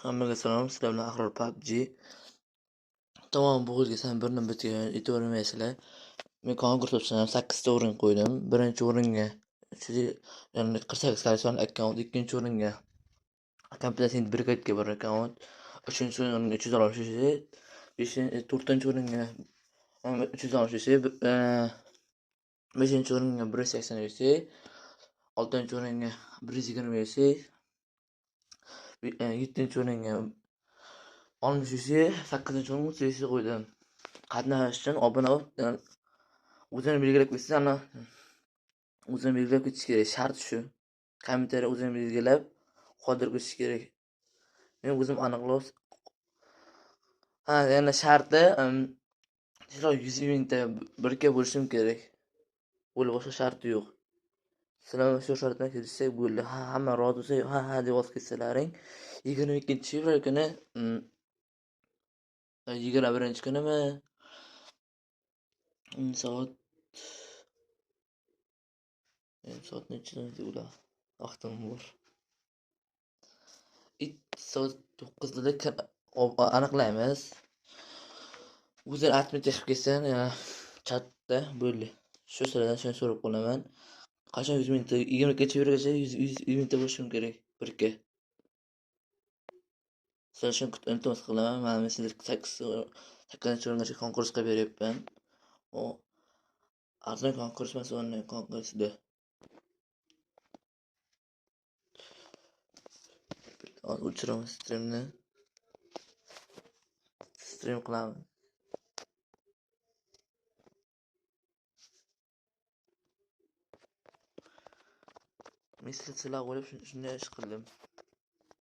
Hammaga salom, sizlar bilan Ahror PUBG. Tamam, bu yilgi sen birni bitgan, e'tibormaysizlar. Men konkurs o'tkazdim, 8 ta o'rin qo'ydim. Birinchi o'ringa 48 karton akkaunt, ikkinchi o'ringa kompleksin brigadaga bir akkaunt, uchinchi o'ringa 360, to'rtinchi o'ringa 360, beshinchi o'ringa 180, oltinchi o'ringa 120, yettinchi o'ringa 60, 8-chi o'ringa 30 qo'ydim. Qatnashish uchun obuna bo'lib, o'zini belgilab ketsa, o'zini belgilab ketish kerak. Shart shu. Kommentariyga o'zini belgilab qoldirib ketish kerak. Men o'zim aniqlab. Yana sharti 100 mingta birga bo'lishim kerak. Bo'li boshqa sharti yo'q. Sizlar shu shart bilan kelishsak bo'ldi. Hamma rozi bo'lsa, ha deb voz ketsalaring, 22-fevral kuni 21-kunimi soat necha ular vaqtim bor. Soat 9da aniqlaymiz. O'zlar atmitish qilib ketsan, chatda bo'ldi. Shu siradan shuni so'rab qolaman. Qachon 100 mingta 22-fevralgacha 100 mingta bo'lishim kerak birga. Sizlar shuni iltimos qilaman. Men sizlar 8-chi o'ringacha konkursga beryapman. O arzon konkurs emas, onlayn konkursda. O'chiraman streamni. Stream qilaman. Men sizlar o'ylab shunday ish qildim.